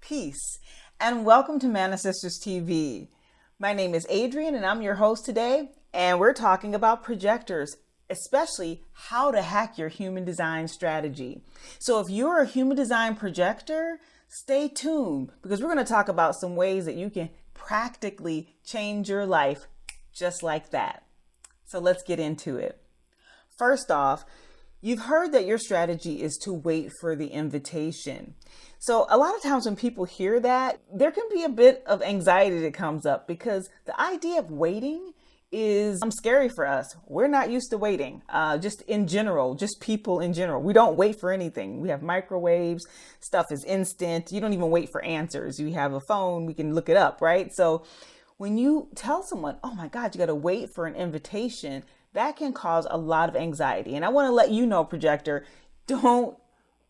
peace, and welcome to Manisisters TV. My name is Adrienne, and I'm your host today, and we're talking about projectors, especially how to hack your human design strategy. So if you're a human design projector, stay tuned because we're going to talk about some ways that you can practically change your life just like that. So let's get into it. First off, you've heard that your strategy is to wait for the invitation. So a lot of times when people hear that, there can be a bit of anxiety that comes up because the idea of waiting is scary for us. We're not used to waiting, just in general, just people in general. We don't wait for anything. We have microwaves, stuff is instant. You don't even wait for answers. You have a phone, we can look it up, right? So when you tell someone, oh my God, you got to wait for an invitation, that can cause a lot of anxiety. And I want to let you know, projector, don't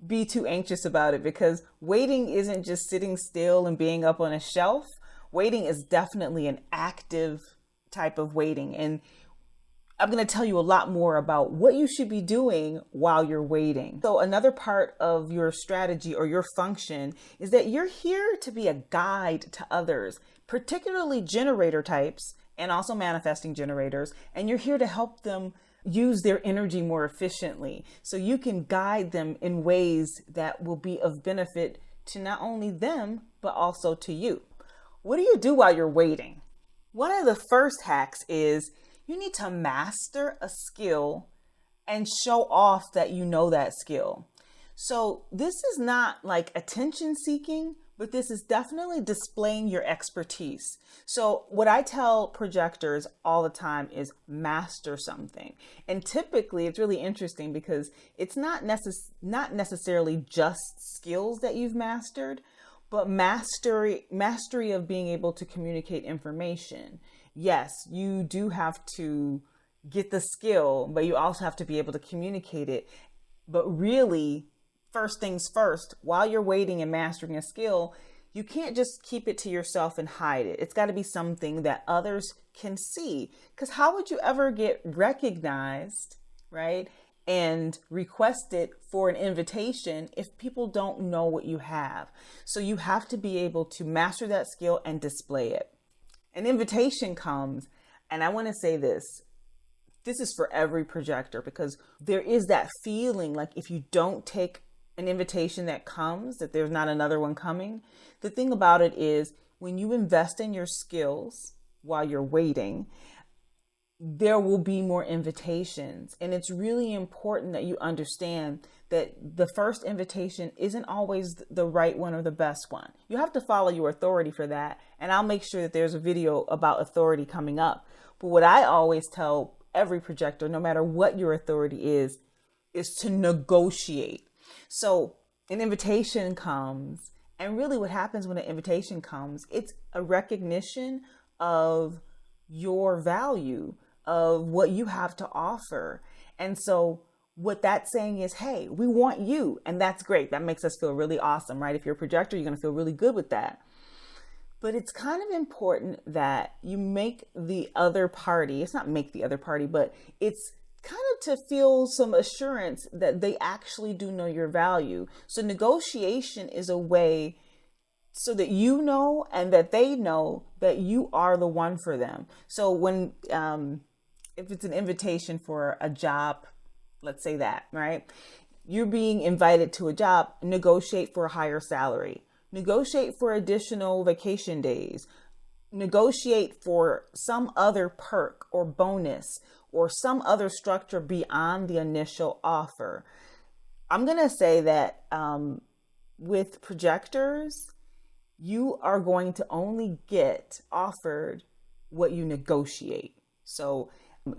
be too anxious about it because waiting isn't just sitting still and being up on a shelf. Waiting is definitely an active type of waiting. And I'm going to tell you a lot more about what you should be doing while you're waiting. So another part of your strategy or your function is that you're here to be a guide to others, particularly generator types and also manifesting generators. And you're here to help them use their energy more efficiently. So you can guide them in ways that will be of benefit to not only them, but also to you. What do you do while you're waiting? One of the first hacks is you need to master a skill and show off that you know that skill. So this is not like attention seeking, but this is definitely displaying your expertise. So what I tell projectors all the time is master something. And typically it's really interesting because it's not necessarily just skills that you've mastered, but mastery of being able to communicate information. Yes, you do have to get the skill, but you also have to be able to communicate it. But really, first things first, while you're waiting and mastering a skill, you can't just keep it to yourself and hide it. It's got to be something that others can see. Because how would you ever get recognized, right, and requested for an invitation if people don't know what you have? So you have to be able to master that skill and display it. An invitation comes, and I want to say this is for every projector because there is that feeling like if you don't take an invitation that comes, that there's not another one coming. The thing about it is when you invest in your skills while you're waiting, there will be more invitations. And it's really important that you understand that the first invitation isn't always the right one or the best one. You have to follow your authority for that. And I'll make sure that there's a video about authority coming up. But what I always tell every projector, no matter what your authority is to negotiate. So an invitation comes, and really what happens when an invitation comes, it's a recognition of your value, of what you have to offer. And so what that's saying is, hey, we want you. And that's great. That makes us feel really awesome, right? If you're a projector, you're going to feel really good with that. But it's kind of important that you make the other party, it's not make the other party, but it's kind of to feel some assurance that they actually do know your value. So negotiation is a way so that you know and that they know that you are the one for them. So when, if it's an invitation for a job, let's say that, right? You're being invited to a job, negotiate for a higher salary, negotiate for additional vacation days, negotiate for some other perk or bonus or some other structure beyond the initial offer. I'm going to say that with projectors, you are going to only get offered what you negotiate. So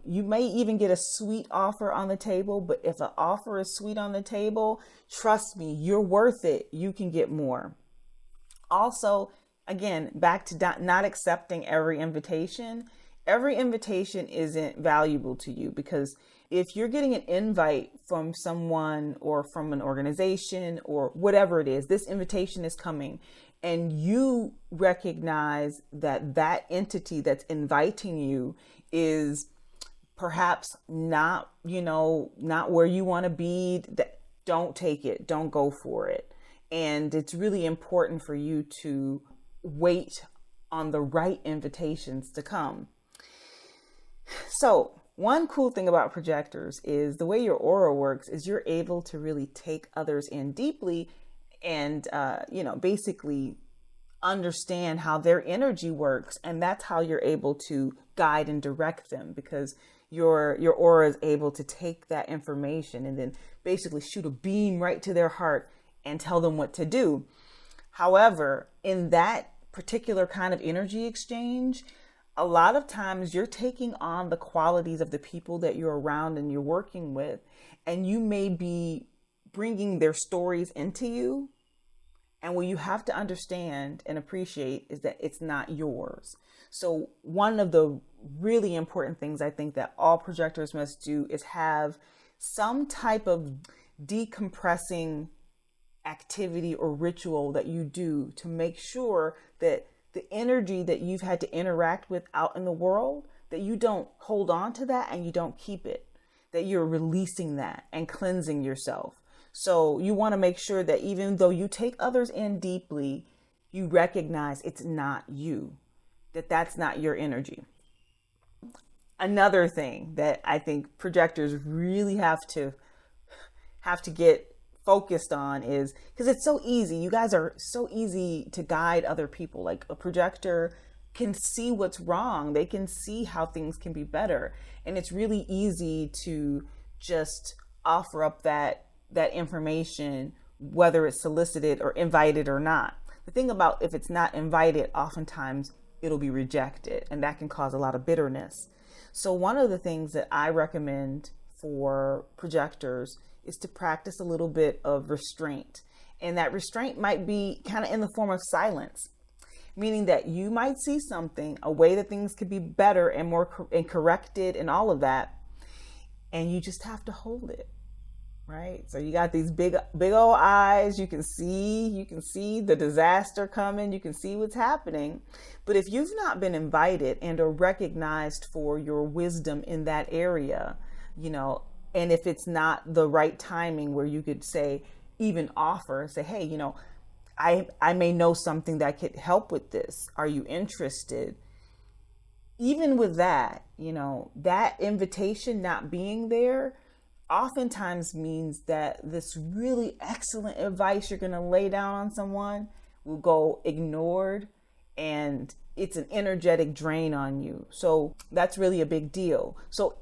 you may even get a sweet offer on the table, but if an offer is sweet on the table, trust me, you're worth it. You can get more. Also, again, back to not accepting every invitation. Every invitation isn't valuable to you because if you're getting an invite from someone or from an organization or whatever it is, this invitation is coming and you recognize that that entity that's inviting you is perhaps not, not where you want to be, don't take it. Don't go for it. And it's really important for you to wait on the right invitations to come. So one cool thing about projectors is the way your aura works is you're able to really take others in deeply and, basically understand how their energy works. And that's how you're able to guide and direct them, because your aura is able to take that information and then basically shoot a beam right to their heart and tell them what to do. However, in that particular kind of energy exchange, a lot of times you're taking on the qualities of the people that you're around and you're working with, and you may be bringing their stories into you. And what you have to understand and appreciate is that it's not yours. So one of the really important things I think that all projectors must do is have some type of decompressing activity or ritual that you do to make sure that the energy that you've had to interact with out in the world, that you don't hold on to that and you don't keep it, that you're releasing that and cleansing yourself. So you want to make sure that even though you take others in deeply, you recognize it's not you, that's not your energy. Another thing that I think projectors really have to get focused on is, because it's so easy. You guys are so easy to guide other people. Like a projector can see what's wrong. They can see how things can be better. And it's really easy to just offer up that information, whether it's solicited or invited or not. The thing about if it's not invited, oftentimes it'll be rejected, and that can cause a lot of bitterness. So one of the things that I recommend for projectors is to practice a little bit of restraint. And that restraint might be kind of in the form of silence, meaning that you might see something, a way that things could be better and more and corrected and all of that, and you just have to hold it. Right? So you got these big old eyes. You can see the disaster coming. You can see what's happening. But if you've not been invited and are recognized for your wisdom in that area, and if it's not the right timing where you could say, even offer, say, hey, I may know something that could help with this. Are you interested? Even with that, that invitation not being there oftentimes means that this really excellent advice you're going to lay down on someone will go ignored, and it's an energetic drain on you. So that's really a big deal. So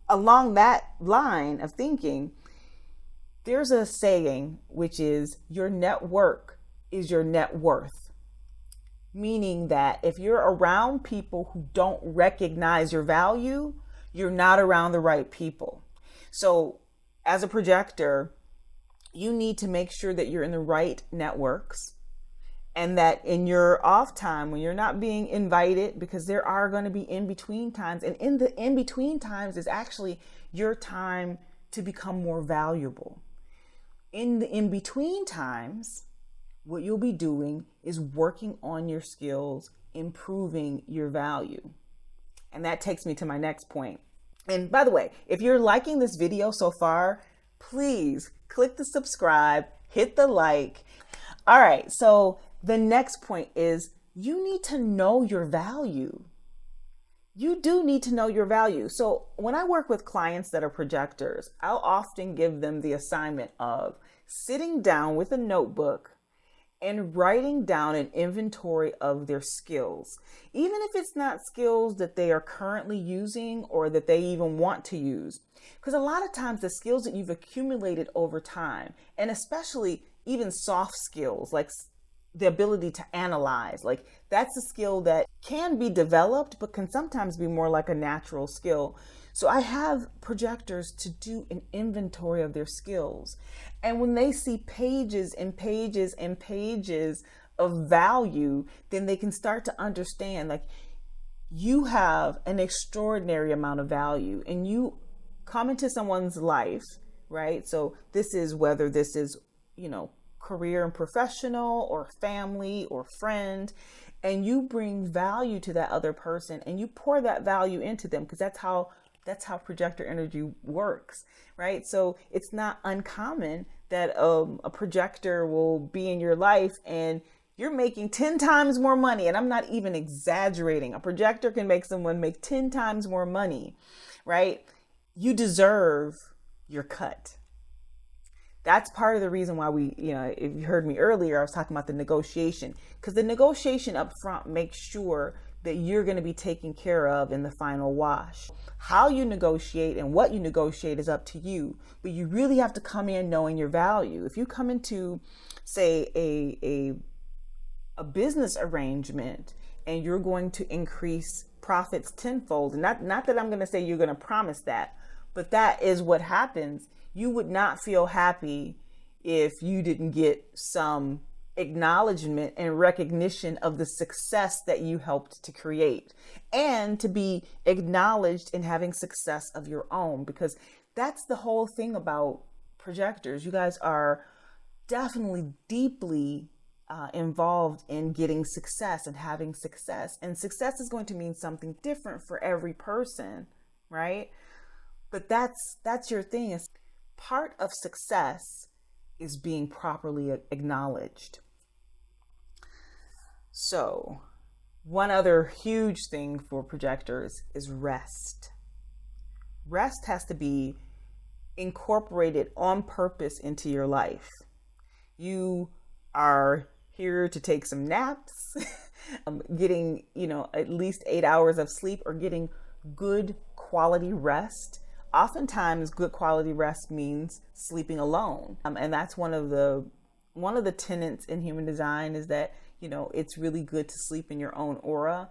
along that line of thinking, there's a saying, which is your network is your net worth. Meaning that if you're around people who don't recognize your value, you're not around the right people. So as a projector, you need to make sure that you're in the right networks, and that in your off time, when you're not being invited, because there are going to be in-between times, and in the in-between times is actually your time to become more valuable. In the in-between times, what you'll be doing is working on your skills, improving your value. And that takes me to my next point. And by the way, if you're liking this video so far, please click the subscribe, hit the like. All right, so the next point is you need to know your value. You do need to know your value. So when I work with clients that are projectors, I'll often give them the assignment of sitting down with a notebook and writing down an inventory of their skills, even if it's not skills that they are currently using or that they even want to use. Because a lot of times the skills that you've accumulated over time, and especially even soft skills, like the ability to analyze, like that's a skill that can be developed, but can sometimes be more like a natural skill. So I have projectors to do an inventory of their skills. And when they see pages and pages and pages of value, then they can start to understand, like, you have an extraordinary amount of value, and you come into someone's life, right? So this is whether this is, career and professional or family or friend, and you bring value to that other person and you pour that value into them, because that's how That's how projector energy works, right? So it's not uncommon that a projector will be in your life and you're making 10 times more money. And I'm not even exaggerating. A projector can make someone make 10 times more money, right? You deserve your cut. That's part of the reason why we, if you heard me earlier, I was talking about the negotiation, because the negotiation up front makes sure that you're going to be taken care of in the final wash. How you negotiate and what you negotiate is up to you, but you really have to come in knowing your value. If you come into, say, a business arrangement and you're going to increase profits tenfold, and not that I'm going to say you're going to promise that, but that is what happens. You would not feel happy if you didn't get some acknowledgement and recognition of the success that you helped to create, and to be acknowledged in having success of your own, because that's the whole thing about projectors. You guys are definitely deeply involved in getting success and having success, and success is going to mean something different for every person, right? But that's your thing. Is part of success is being properly acknowledged. So one other huge thing for projectors is rest. Rest has to be incorporated on purpose into your life. You are here to take some naps, getting, at least 8 hours of sleep, or getting good quality rest. Oftentimes good quality rest means sleeping alone. And that's one of the tenets in human design, is that, it's really good to sleep in your own aura,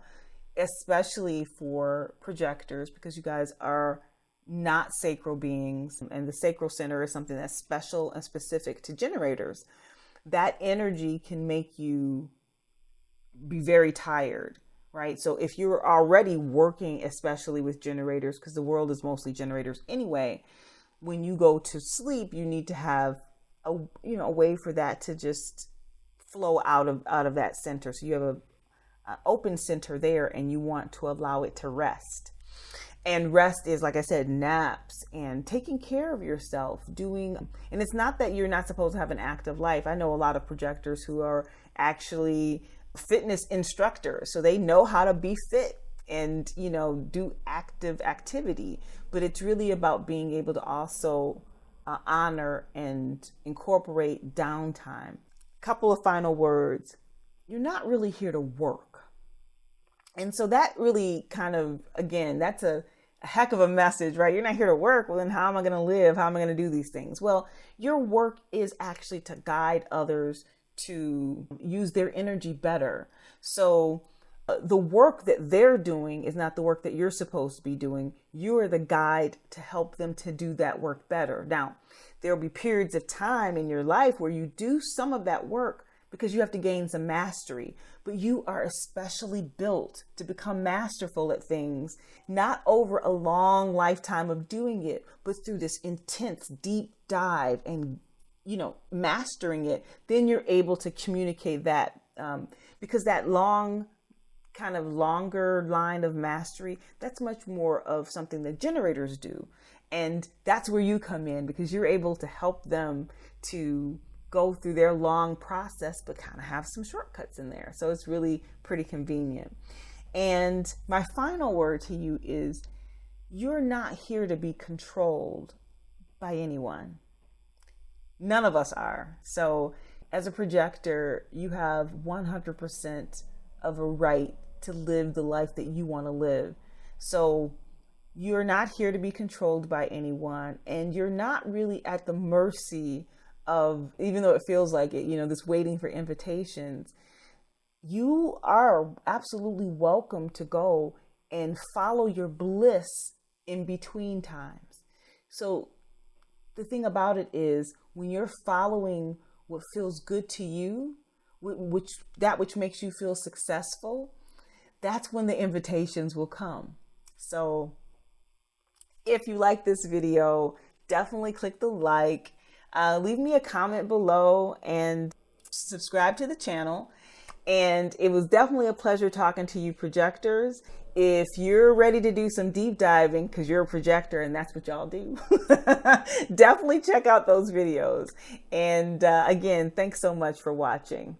especially for projectors, because you guys are not sacral beings. And the sacral center is something that's special and specific to generators. That energy can make you be very tired, right? So if you're already working, especially with generators, because the world is mostly generators anyway, when you go to sleep, you need to have a way for that to just flow out of that center. So you have a open center there, and you want to allow it to rest. And rest is, like I said, naps and taking care of yourself, and it's not that you're not supposed to have an active life. I know a lot of projectors who are actually fitness instructors, so they know how to be fit and, do active activity, but it's really about being able to also honor and incorporate downtime. Couple of final words. You're not really here to work. And so that really kind of, again, that's a heck of a message, right? You're not here to work. Well, then how am I going to live? How am I going to do these things? Well, your work is actually to guide others to use their energy better. So the work that they're doing is not the work that you're supposed to be doing. You are the guide to help them to do that work better. Now, there'll be periods of time in your life where you do some of that work because you have to gain some mastery, but you are especially built to become masterful at things, not over a long lifetime of doing it, but through this intense deep dive and, mastering it. Then you're able to communicate that, because that longer line of mastery, that's much more of something that generators do. And that's where you come in, because you're able to help them to go through their long process, but kind of have some shortcuts in there. So it's really pretty convenient. And my final word to you is, you're not here to be controlled by anyone. None of us are. So as a projector, you have 100% of a right to live the life that you want to live. So you're not here to be controlled by anyone, and you're not really at the mercy of, even though it feels like it, this waiting for invitations. You are absolutely welcome to go and follow your bliss in between times. So the thing about it is, when you're following what feels good to you, which makes you feel successful, that's when the invitations will come. So if you like this video, definitely click the like, leave me a comment below, and subscribe to the channel. And it was definitely a pleasure talking to you, projectors. If you're ready to do some deep diving, because you're a projector and that's what y'all do, definitely check out those videos. And again, thanks so much for watching.